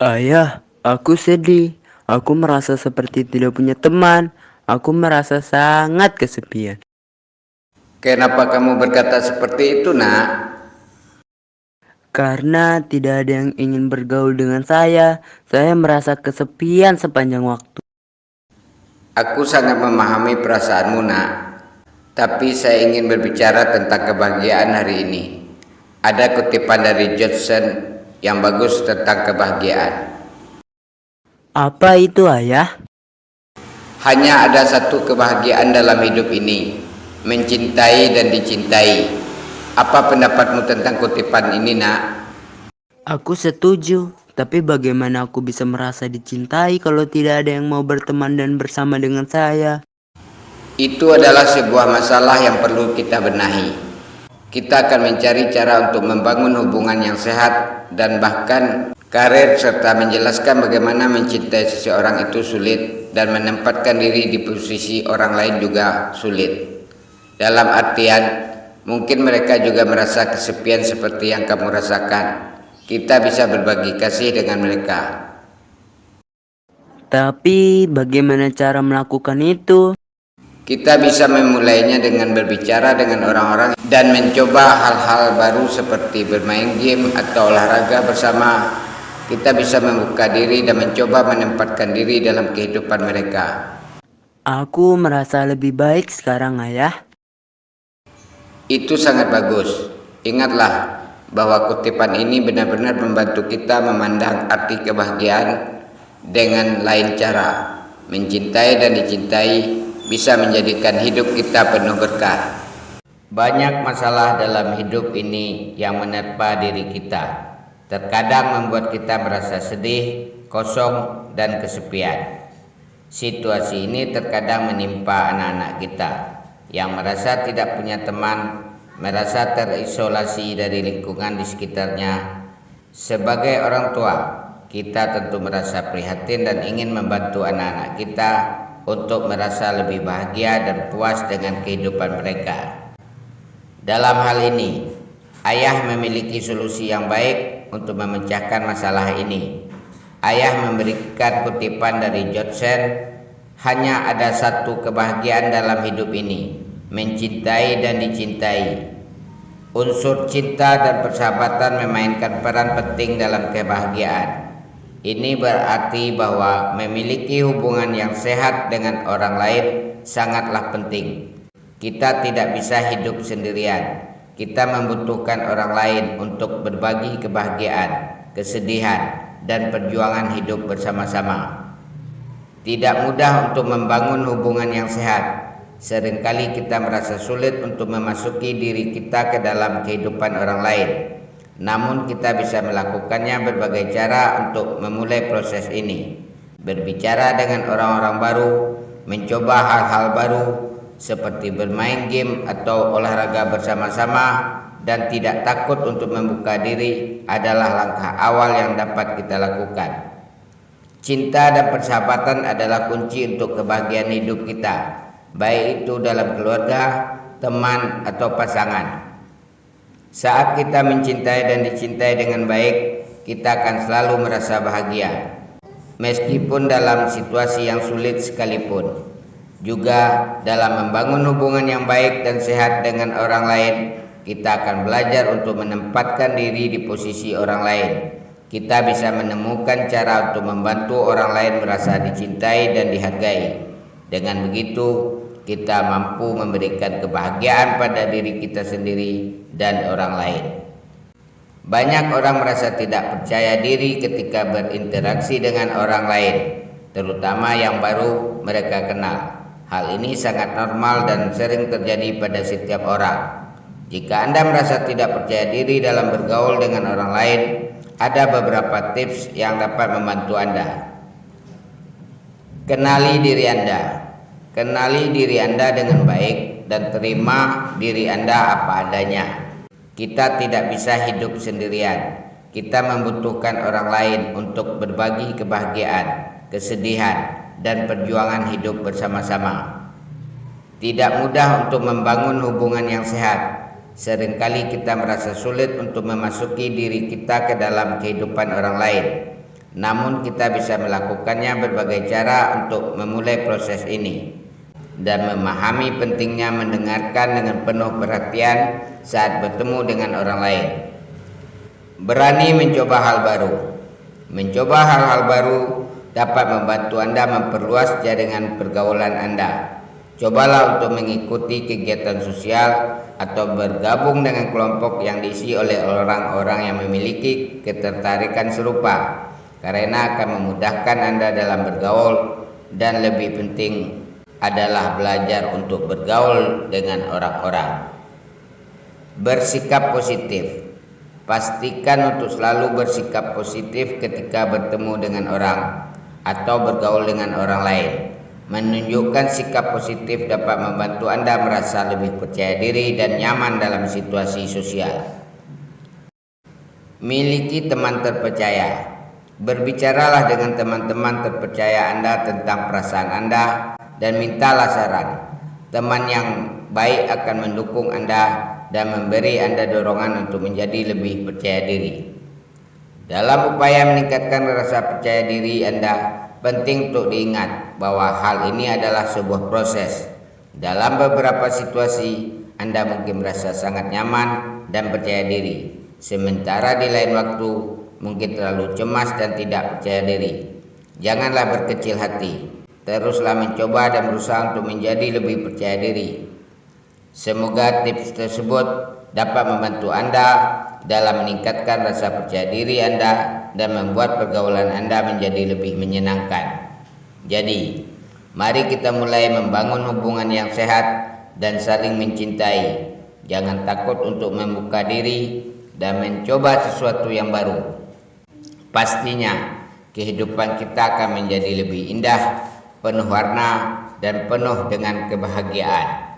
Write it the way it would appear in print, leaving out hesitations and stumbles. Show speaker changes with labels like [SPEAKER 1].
[SPEAKER 1] Ayah, aku sedih. Aku merasa seperti tidak punya teman. Aku merasa sangat kesepian.
[SPEAKER 2] Kenapa kamu berkata seperti itu, Nak?
[SPEAKER 1] Karena tidak ada yang ingin bergaul dengan saya. Saya merasa kesepian sepanjang waktu.
[SPEAKER 2] Aku sangat memahami perasaanmu, Nak. Tapi saya ingin berbicara tentang kebahagiaan hari ini. Ada kutipan dari Johnson yang bagus tentang kebahagiaan.
[SPEAKER 1] Apa itu, Ayah?
[SPEAKER 2] Hanya ada satu kebahagiaan dalam hidup ini, mencintai dan dicintai. Apa pendapatmu tentang kutipan ini, Nak?
[SPEAKER 1] Aku setuju. Tapi bagaimana aku bisa merasa dicintai kalau tidak ada yang mau berteman dan bersama dengan saya?
[SPEAKER 2] Itu adalah sebuah masalah yang perlu kita benahi. Kita akan mencari cara untuk membangun hubungan yang sehat dan bahkan karir, serta menjelaskan bagaimana mencintai seseorang itu sulit dan menempatkan diri di posisi orang lain juga sulit. Dalam artian, mungkin mereka juga merasa kesepian seperti yang kamu rasakan. Kita bisa berbagi kasih dengan mereka.
[SPEAKER 1] Tapi bagaimana cara melakukan itu?
[SPEAKER 2] Kita bisa memulainya dengan berbicara dengan orang-orang dan mencoba hal-hal baru seperti bermain game atau olahraga bersama. Kita bisa membuka diri dan mencoba menempatkan diri dalam kehidupan mereka.
[SPEAKER 1] Aku merasa lebih baik sekarang, Ayah.
[SPEAKER 2] Itu sangat bagus. Ingatlah bahwa kutipan ini benar-benar membantu kita memandang arti kebahagiaan dengan lain cara. Mencintai dan dicintai bisa menjadikan hidup kita penuh berkah. Banyak masalah dalam hidup ini yang menerpa diri kita. Terkadang membuat kita merasa sedih, kosong, dan kesepian. Situasi ini terkadang menimpa anak-anak kita yang merasa tidak punya teman, merasa terisolasi dari lingkungan di sekitarnya. Sebagai orang tua, kita tentu merasa prihatin dan ingin membantu anak-anak kita untuk merasa lebih bahagia dan puas dengan kehidupan mereka. Dalam hal ini, ayah memiliki solusi yang baik untuk memecahkan masalah ini. Ayah memberikan kutipan dari Johnson, hanya ada satu kebahagiaan dalam hidup ini, mencintai dan dicintai. Unsur cinta dan persahabatan memainkan peran penting dalam kebahagiaan. Ini berarti bahwa memiliki hubungan yang sehat dengan orang lain sangatlah penting. Kita tidak bisa hidup sendirian. Kita membutuhkan orang lain untuk berbagi kebahagiaan, kesedihan, dan perjuangan hidup bersama-sama. Tidak mudah untuk membangun hubungan yang sehat. Seringkali kita merasa sulit untuk memasuki diri kita ke dalam kehidupan orang lain. Namun kita bisa melakukannya berbagai cara untuk memulai proses ini. Berbicara dengan orang-orang baru, mencoba hal-hal baru seperti bermain game atau olahraga bersama-sama, dan tidak takut untuk membuka diri adalah langkah awal yang dapat kita lakukan. Cinta dan persahabatan adalah kunci untuk kebahagiaan hidup kita, baik itu dalam keluarga, teman, atau pasangan. Saat kita mencintai dan dicintai dengan baik, kita akan selalu merasa bahagia, meskipun dalam situasi yang sulit sekalipun. Juga dalam membangun hubungan yang baik dan sehat dengan orang lain, kita akan belajar untuk menempatkan diri di posisi orang lain. Kita bisa menemukan cara untuk membantu orang lain merasa dicintai dan dihargai. Dengan begitu, kita mampu memberikan kebahagiaan pada diri kita sendiri dan orang lain. Banyak orang merasa tidak percaya diri ketika berinteraksi dengan orang lain, terutama yang baru mereka kenal. Hal ini sangat normal dan sering terjadi pada setiap orang. Jika Anda merasa tidak percaya diri dalam bergaul dengan orang lain, ada beberapa tips yang dapat membantu Anda. Kenali diri Anda. Kenali diri Anda dengan baik dan terima diri Anda apa adanya. Kita tidak bisa hidup sendirian. Kita membutuhkan orang lain untuk berbagi kebahagiaan, kesedihan, dan perjuangan hidup bersama-sama. Tidak mudah untuk membangun hubungan yang sehat. Seringkali kita merasa sulit untuk memasuki diri kita ke dalam kehidupan orang lain. Namun kita bisa melakukannya berbagai cara untuk memulai proses ini dan memahami pentingnya mendengarkan dengan penuh perhatian saat bertemu dengan orang lain. Berani mencoba hal baru. Mencoba hal-hal baru dapat membantu Anda memperluas jaringan pergaulan Anda. Cobalah untuk mengikuti kegiatan sosial atau bergabung dengan kelompok yang diisi oleh orang-orang yang memiliki ketertarikan serupa, karena akan memudahkan Anda dalam bergaul, dan lebih penting adalah belajar untuk bergaul dengan orang-orang. Bersikap positif. Pastikan untuk selalu bersikap positif ketika bertemu dengan orang atau bergaul dengan orang lain. Menunjukkan sikap positif dapat membantu Anda merasa lebih percaya diri dan nyaman dalam situasi sosial. Miliki teman terpercaya. Berbicaralah dengan teman-teman terpercaya Anda tentang perasaan Anda dan mintalah saran. Teman yang baik akan mendukung Anda dan memberi Anda dorongan untuk menjadi lebih percaya diri. Dalam upaya meningkatkan rasa percaya diri Anda, penting untuk diingat bahwa hal ini adalah sebuah proses. Dalam beberapa situasi, Anda mungkin merasa sangat nyaman dan percaya diri, sementara di lain waktu mungkin terlalu cemas dan tidak percaya diri. Janganlah berkecil hati, teruslah mencoba dan berusaha untuk menjadi lebih percaya diri. Semoga tips tersebut dapat membantu Anda dalam meningkatkan rasa percaya diri Anda dan membuat pergaulan Anda menjadi lebih menyenangkan. Jadi, mari kita mulai membangun hubungan yang sehat dan saling mencintai. Jangan takut untuk membuka diri dan mencoba sesuatu yang baru. Pastinya, kehidupan kita akan menjadi lebih indah, penuh warna, dan penuh dengan kebahagiaan.